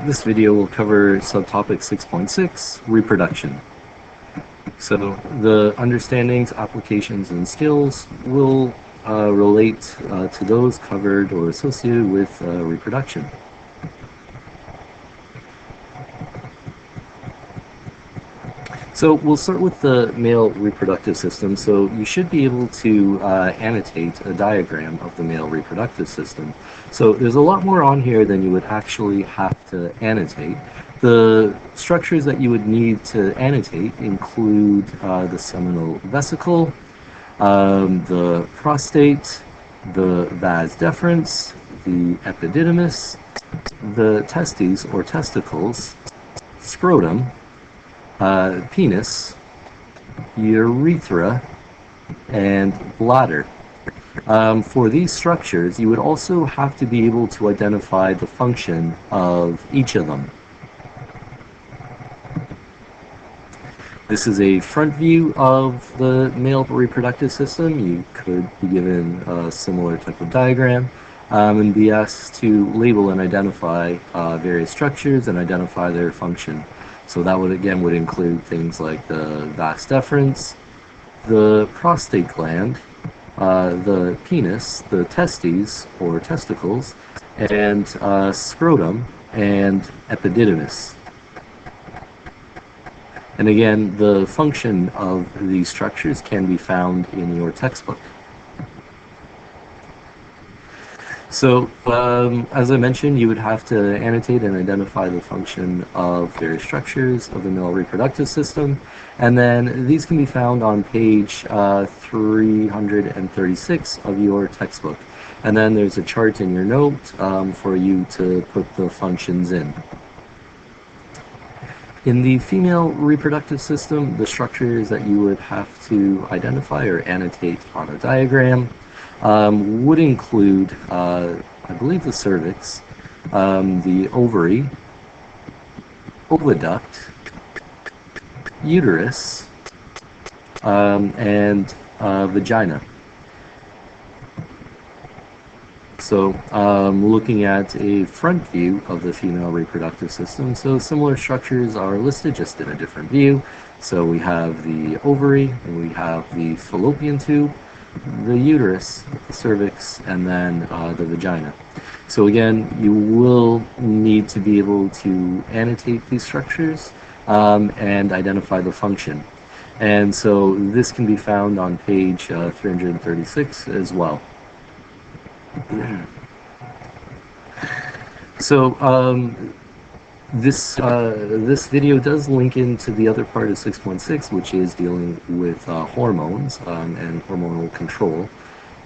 This video will cover subtopic 6.6, reproduction. So the understandings, applications, and skills will relate to those covered or associated with reproduction. So we'll start with the male reproductive system. So you should be able to annotate a diagram of the male reproductive system. So there's a lot more on here than you would actually have to annotate. The structures that you would need to annotate include the seminal vesicle, the prostate, the vas deferens, the epididymis, the testes or testicles, scrotum, penis, urethra, and bladder. For these structures, you would also have to be able to identify the function of each of them. This is a front view of the male reproductive system. You could be given a similar type of diagram and be asked to label and identify various structures and identify their function. So that would include things like the vas deferens, the prostate gland, the penis, the testes or testicles, and scrotum and epididymis. And again, the function of these structures can be found in your textbook. So, as I mentioned, you would have to annotate and identify the function of various structures of the male reproductive system, and then these can be found on page 336 of your textbook. And then there's a chart in your note for you to put the functions in. In the female reproductive system, the structures that you would have to identify or annotate on a diagram would include, I believe, the cervix, the ovary, oviduct, uterus, and vagina. So looking at a front view of the female reproductive system, so similar structures are listed just in a different view. So we have the ovary, and we have the fallopian tube, the uterus, the cervix, and then the vagina. So again, you will need to be able to annotate these structures and identify the function. And so this can be found on page 336 as well. So this video does link into the other part of 6.6, which is dealing with hormones and hormonal control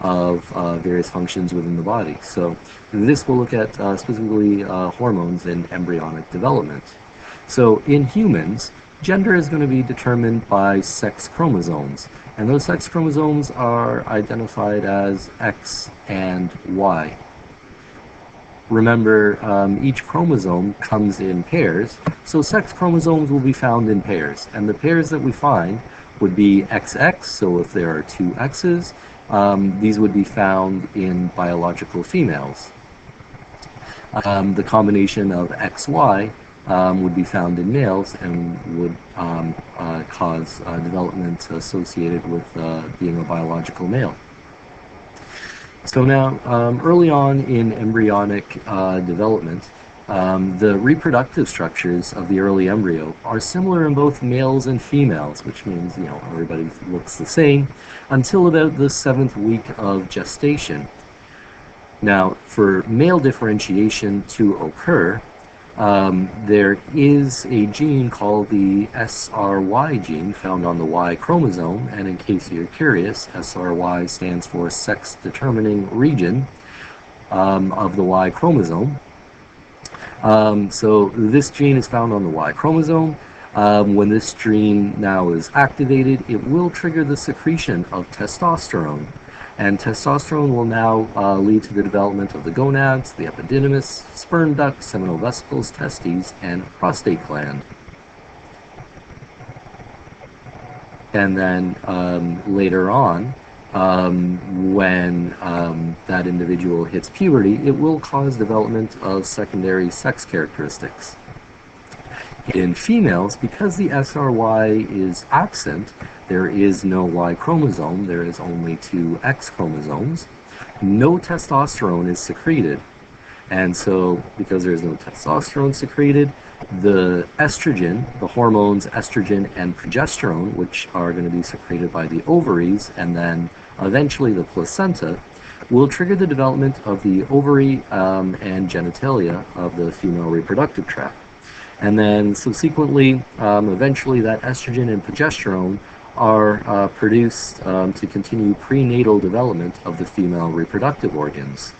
of various functions within the body. So this will look at specifically hormones and embryonic development. So in humans, gender is going to be determined by sex chromosomes, and those sex chromosomes are identified as X and Y. Remember, each chromosome comes in pairs, so sex chromosomes will be found in pairs, and the pairs that we find would be XX, so if there are two X's, these would be found in biological females. The combination of XY would be found in males and would cause development associated with being a biological male. So now, early on in embryonic development, the reproductive structures of the early embryo are similar in both males and females, which means, everybody looks the same, until about the 7th week of gestation. Now, for male differentiation to occur, there is a gene called the SRY gene found on the Y chromosome, and in case you're curious, SRY stands for sex determining region of the Y chromosome. So this gene is found on the Y chromosome. When this gene now is activated, it will trigger the secretion of testosterone. And testosterone will now lead to the development of the gonads, the epididymis, sperm duct, seminal vesicles, testes, and prostate gland. And then later on, when that individual hits puberty, it will cause development of secondary sex characteristics. In females, because the SRY is absent, there is no Y chromosome, there is only two X chromosomes. No testosterone is secreted. And so, because there's no testosterone secreted, the estrogen, the hormones estrogen and progesterone, which are going to be secreted by the ovaries and then eventually the placenta, will trigger the development of the ovary and genitalia of the female reproductive tract. And then subsequently, eventually that estrogen and progesterone are produced to continue prenatal development of the female reproductive organs.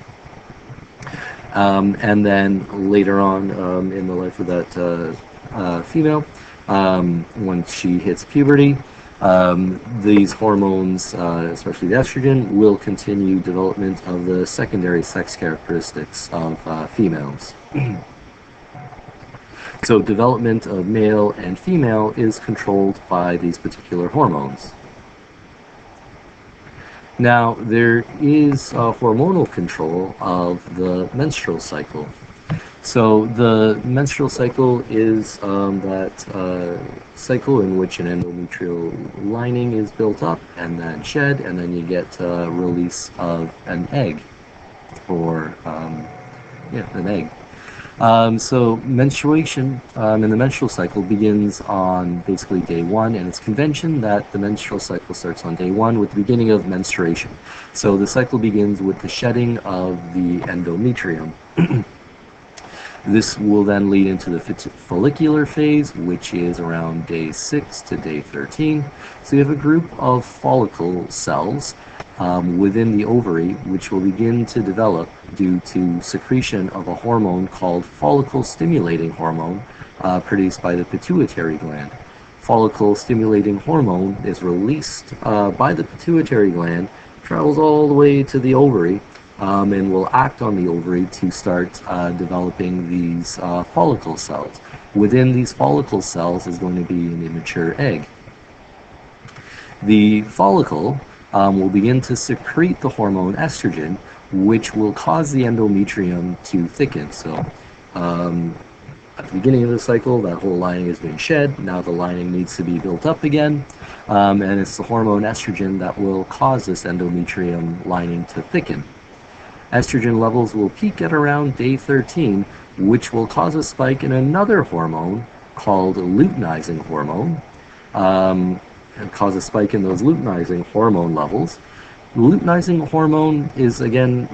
And then later on in the life of that female, when she hits puberty, these hormones, especially the estrogen, will continue development of the secondary sex characteristics of females. So development of male and female is controlled by these particular hormones. Now, there is hormonal control of the menstrual cycle. So the menstrual cycle is that cycle in which an endometrial lining is built up and then shed, and then you get release of an egg, or an egg. So menstruation in the menstrual cycle begins on basically day one, and it's convention that the menstrual cycle starts on day one with the beginning of menstruation. So the cycle begins with the shedding of the endometrium. This will then lead into the follicular phase, which is around day 6 to day 13. So you have a group of follicle cells within the ovary, which will begin to develop due to secretion of a hormone called follicle stimulating hormone produced by the pituitary gland. Follicle stimulating hormone is released by the pituitary gland, travels all the way to the ovary, and will act on the ovary to start developing these follicle cells. Within these follicle cells is going to be an immature egg. The follicle will begin to secrete the hormone estrogen, which will cause the endometrium to thicken. So at the beginning of the cycle, that whole lining has been shed. Now the lining needs to be built up again, and it's the hormone estrogen that will cause this endometrium lining to thicken. Estrogen levels will peak at around day 13, which will cause a spike in another hormone called luteinizing hormone. And cause a spike in those luteinizing hormone levels. Luteinizing hormone is again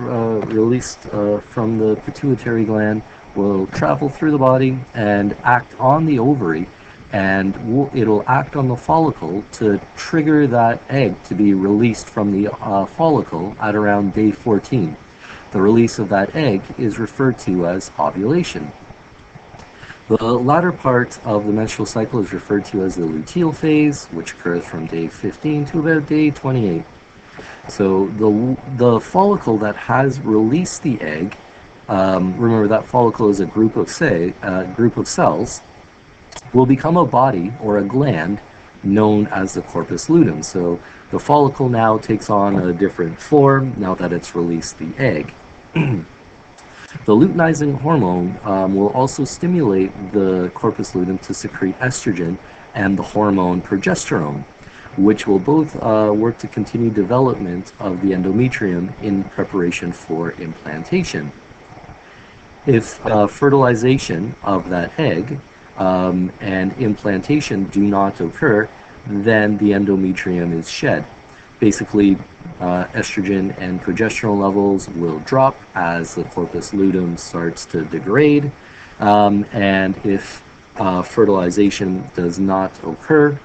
released from the pituitary gland, will travel through the body and act on the ovary, and it'll act on the follicle to trigger that egg to be released from the follicle at around day 14. The release of that egg is referred to as ovulation. The latter part of the menstrual cycle is referred to as the luteal phase, which occurs from day 15 to about day 28. So the follicle that has released the egg, remember that follicle is a group of cells, will become a body or a gland known as the corpus luteum. So the follicle now takes on a different form now that it's released the egg. The luteinizing hormone will also stimulate the corpus luteum to secrete estrogen and the hormone progesterone, which will both work to continue development of the endometrium in preparation for implantation. If fertilization of that egg and implantation do not occur, then the endometrium is shed. Basically, estrogen and progesterone levels will drop as the corpus luteum starts to degrade, and if fertilization does not occur,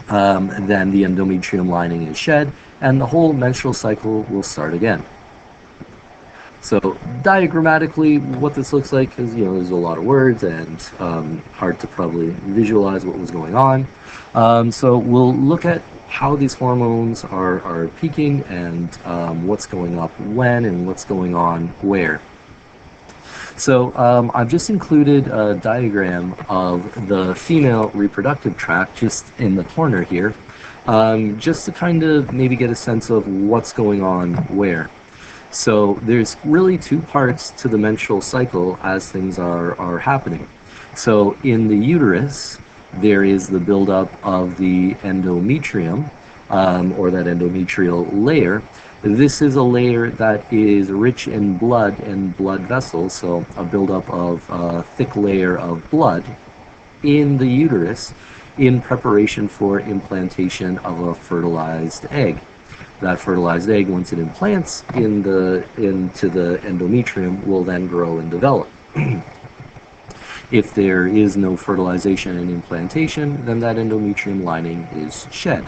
then the endometrium lining is shed and the whole menstrual cycle will start again. So diagrammatically, what this looks like is, there's a lot of words and hard to probably visualize what was going on. So we'll look at how these hormones are peaking and what's going up when and what's going on where. So I've just included a diagram of the female reproductive tract just in the corner here. just to kind of maybe get a sense of what's going on where. So there's really two parts to the menstrual cycle as things are happening. So in the uterus, there is the buildup of the endometrium, or that endometrial layer. This is a layer that is rich in blood and blood vessels, so a buildup of a thick layer of blood in the uterus in preparation for implantation of a fertilized egg. That fertilized egg, once it implants into the endometrium, will then grow and develop. If there is no fertilization and implantation, then that endometrium lining is shed.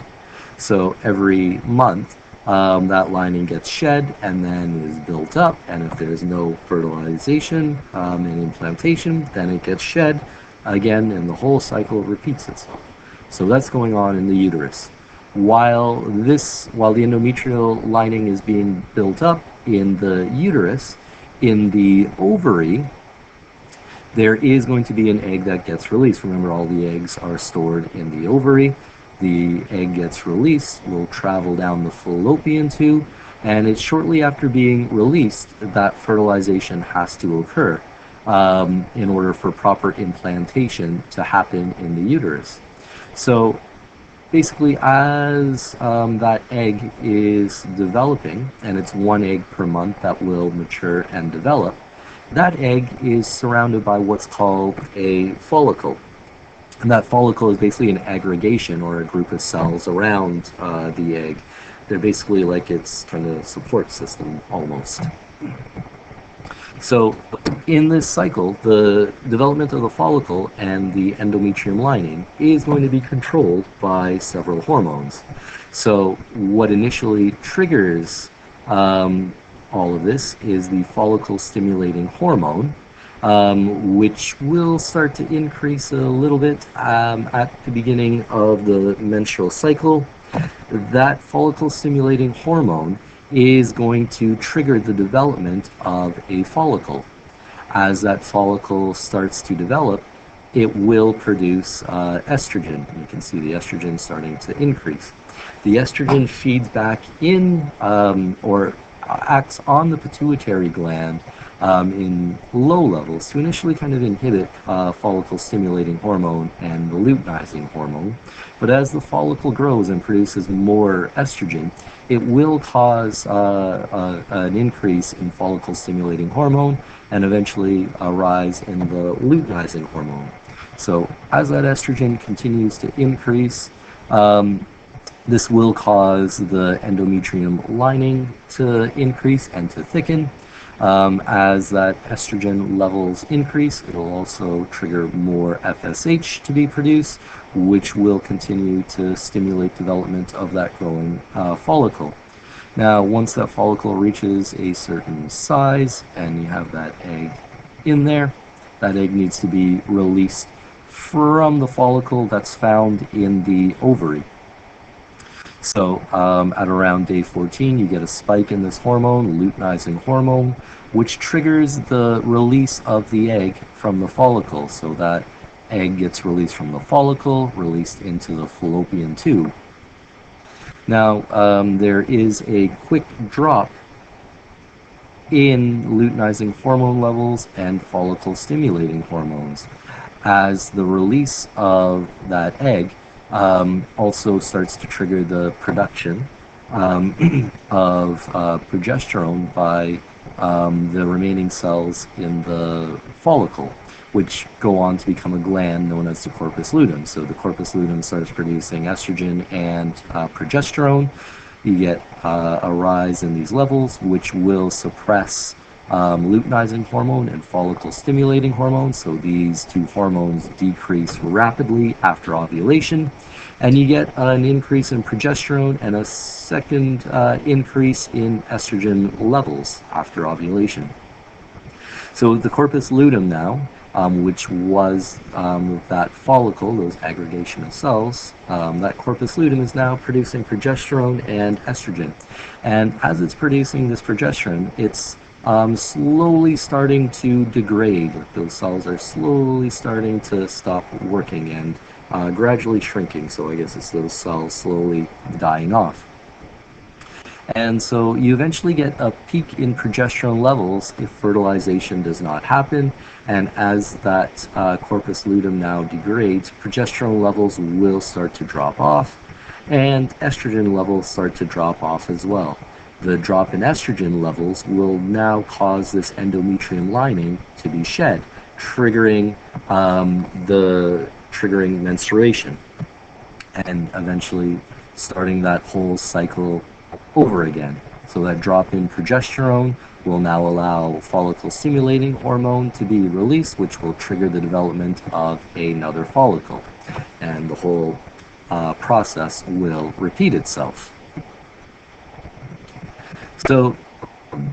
So every month, that lining gets shed and then is built up, and if there's no fertilization and implantation, then it gets shed again, and the whole cycle repeats itself. So that's going on in the uterus. While the endometrial lining is being built up in the uterus, in the ovary, there is going to be an egg that gets released. Remember, all the eggs are stored in the ovary. The egg gets released, will travel down the fallopian tube, and it's shortly after being released that fertilization has to occur in order for proper implantation to happen in the uterus. So basically, as that egg is developing, and it's one egg per month that will mature and develop, that egg is surrounded by what's called a follicle. And that follicle is basically an aggregation or a group of cells around the egg. They're basically like its kind of support system almost. So in this cycle, the development of the follicle and the endometrium lining is going to be controlled by several hormones. So what initially triggers all of this is the follicle stimulating hormone, which will start to increase a little bit at the beginning of the menstrual cycle. That follicle stimulating hormone is going to trigger the development of a follicle. As that follicle starts to develop, it will produce estrogen. You can see the estrogen starting to increase. The estrogen feeds back in or acts on the pituitary gland in low levels to initially kind of inhibit follicle stimulating hormone and the luteinizing hormone. But as the follicle grows and produces more estrogen, it will cause an increase in follicle stimulating hormone and eventually a rise in the luteinizing hormone. So as that estrogen continues to increase, this will cause the endometrium lining to increase and to thicken. As that estrogen levels increase, it'll also trigger more FSH to be produced, which will continue to stimulate development of that growing follicle. Now, once that follicle reaches a certain size and you have that egg in there, that egg needs to be released from the follicle that's found in the ovary. So at around day 14, you get a spike in this hormone, luteinizing hormone, which triggers the release of the egg from the follicle. So that egg gets released from the follicle, released into the fallopian tube. Now, there is a quick drop in luteinizing hormone levels and follicle stimulating hormones as the release of that egg also starts to trigger the production of progesterone by the remaining cells in the follicle, which go on to become a gland known as the corpus luteum. So the corpus luteum starts producing estrogen and progesterone. You get a rise in these levels, which will suppress luteinizing hormone and follicle stimulating hormone. So these two hormones decrease rapidly after ovulation, and you get an increase in progesterone and a second increase in estrogen levels after ovulation. So the corpus luteum now, which was that follicle, those aggregation of cells, that corpus luteum is now producing progesterone and estrogen. And as it's producing this progesterone, it's slowly starting to degrade. Those cells are slowly starting to stop working, and gradually shrinking. So I guess it's those cells slowly dying off. And so you eventually get a peak in progesterone levels if fertilization does not happen. And as that corpus luteum now degrades, progesterone levels will start to drop off, and estrogen levels start to drop off as well. The drop in estrogen levels will now cause this endometrium lining to be shed, triggering triggering menstruation, and eventually starting that whole cycle over again. So that drop in progesterone will now allow follicle stimulating hormone to be released, which will trigger the development of another follicle, and the whole process will repeat itself. So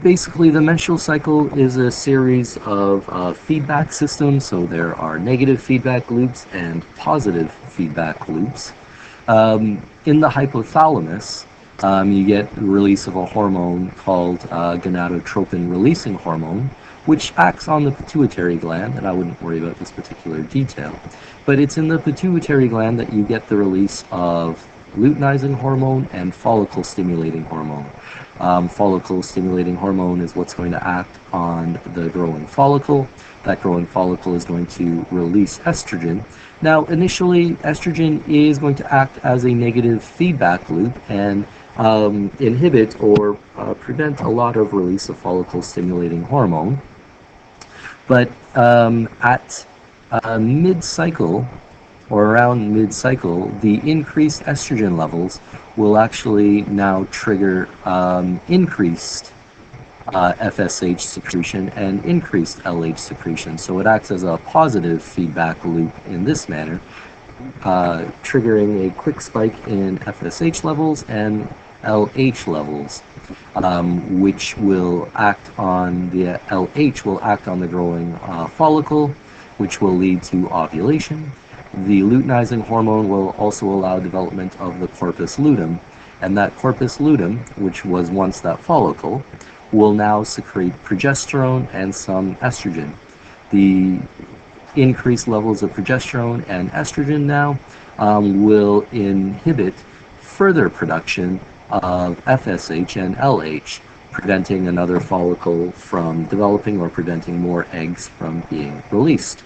basically, the menstrual cycle is a series of feedback systems. So there are negative feedback loops and positive feedback loops. In the hypothalamus, you get the release of a hormone called gonadotropin releasing hormone, which acts on the pituitary gland, and I wouldn't worry about this particular detail. But it's in the pituitary gland that you get the release of luteinizing hormone and follicle stimulating hormone. Follicle stimulating hormone is what's going to act on the growing follicle. That growing follicle is going to release estrogen. Now, initially, estrogen is going to act as a negative feedback loop and inhibit or prevent a lot of release of follicle stimulating hormone. But at mid-cycle, or around mid-cycle, the increased estrogen levels will actually now trigger increased FSH secretion and increased LH secretion. So it acts as a positive feedback loop in this manner, triggering a quick spike in FSH levels and LH levels, which will act on the LH will act on the growing follicle, which will lead to ovulation. The luteinizing hormone will also allow development of the corpus luteum, and that corpus luteum, which was once that follicle, will now secrete progesterone and some estrogen. The increased levels of progesterone and estrogen now will inhibit further production of FSH and LH, preventing another follicle from developing or preventing more eggs from being released.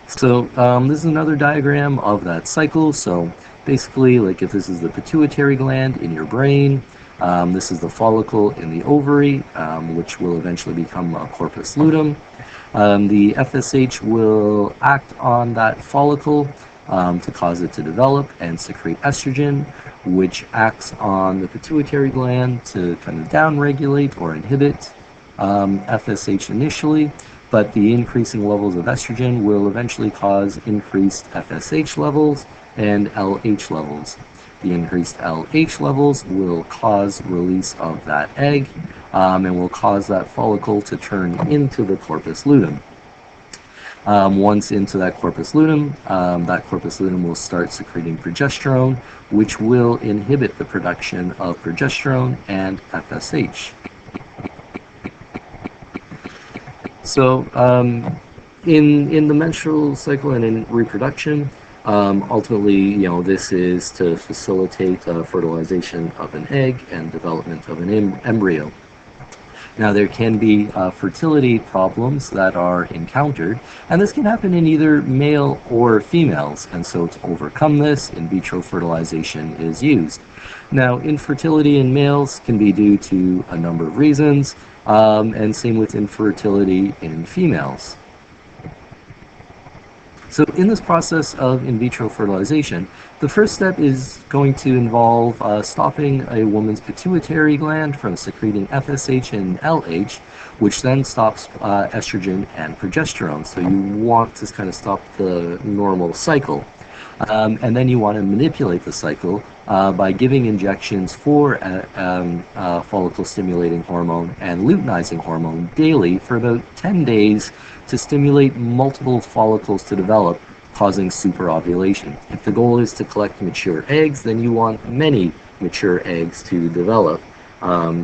So this is another diagram of that cycle. So basically, like if this is the pituitary gland in your brain, this is the follicle in the ovary, which will eventually become a corpus luteum. The FSH will act on that follicle to cause it to develop and secrete estrogen, which acts on the pituitary gland to kind of downregulate or inhibit FSH initially. But the increasing levels of estrogen will eventually cause increased FSH levels and LH levels. The increased LH levels will cause release of that egg and will cause that follicle to turn into the corpus luteum. Once into that corpus luteum will start secreting progesterone, which will inhibit the production of progesterone and FSH. So in the menstrual cycle and in reproduction, ultimately, this is to facilitate fertilization of an egg and development of an embryo. Now, there can be fertility problems that are encountered, and this can happen in either male or females, and so to overcome this, in vitro fertilization is used. Now, infertility in males can be due to a number of reasons, and same with infertility in females. So in this process of in vitro fertilization, the first step is going to involve stopping a woman's pituitary gland from secreting FSH and LH, which then stops estrogen and progesterone. So you want to kind of stop the normal cycle. And then you want to manipulate the cycle by giving injections for follicle stimulating hormone and luteinizing hormone daily for about 10 days to stimulate multiple follicles to develop, causing superovulation. If the goal is to collect mature eggs, then you want many mature eggs to develop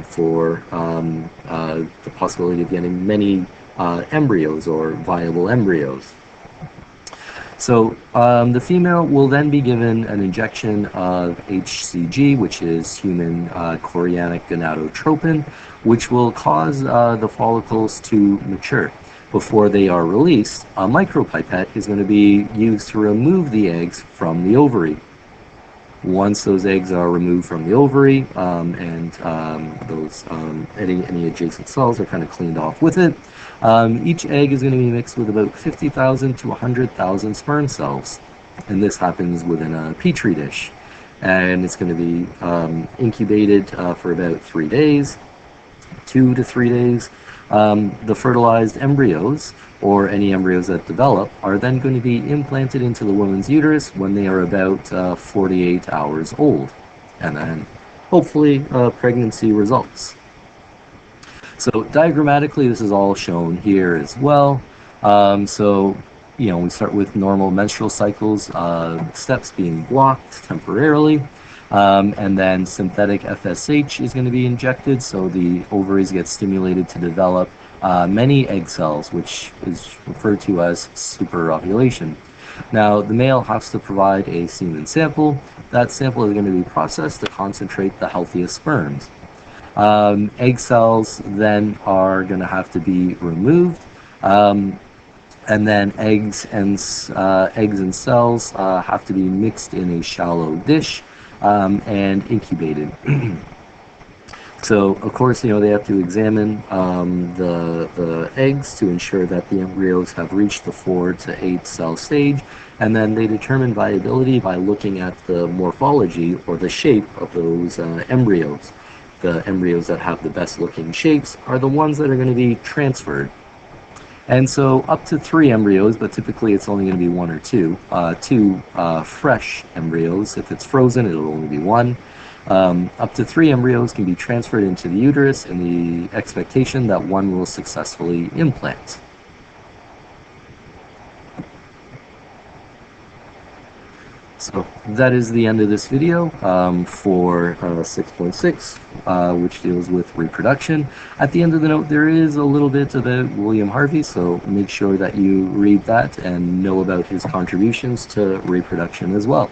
for the possibility of getting many embryos or viable embryos. So the female will then be given an injection of HCG, which is human chorionic gonadotropin, which will cause the follicles to mature. Before they are released, a micropipette is going to be used to remove the eggs from the ovary. Once those eggs are removed from the ovary and those any adjacent cells are kind of cleaned off with it, each egg is going to be mixed with about 50,000 to 100,000 sperm cells, and this happens within a petri dish. And it's going to be incubated for about 3 days, 2 to 3 days. The fertilized embryos, or any embryos that develop, are then going to be implanted into the woman's uterus when they are about 48 hours old, and then hopefully pregnancy results. So diagrammatically, this is all shown here as well. So we start with normal menstrual cycles, steps being blocked temporarily. And then synthetic FSH is going to be injected, so the ovaries get stimulated to develop many egg cells, which is referred to as superovulation. Now, the male has to provide a semen sample. That sample is going to be processed to concentrate the healthiest sperms. Egg cells then are going to have to be removed. And then eggs and cells have to be mixed in a shallow dish and incubated. So, of course, they have to examine the eggs to ensure that the embryos have reached the 4 to 8 cell stage, and then they determine viability by looking at the morphology or the shape of those embryos. The embryos that have the best looking shapes are the ones that are going to be transferred. And so up to 3 embryos, but typically it's only going to be 1 or 2. 2 fresh embryos. If it's frozen, it'll only be 1. Up to 3 embryos can be transferred into the uterus in the expectation that one will successfully implant. So that is the end of this video for 6.6, which deals with reproduction. At the end of the note, there is a little bit about William Harvey, so make sure that you read that and know about his contributions to reproduction as well.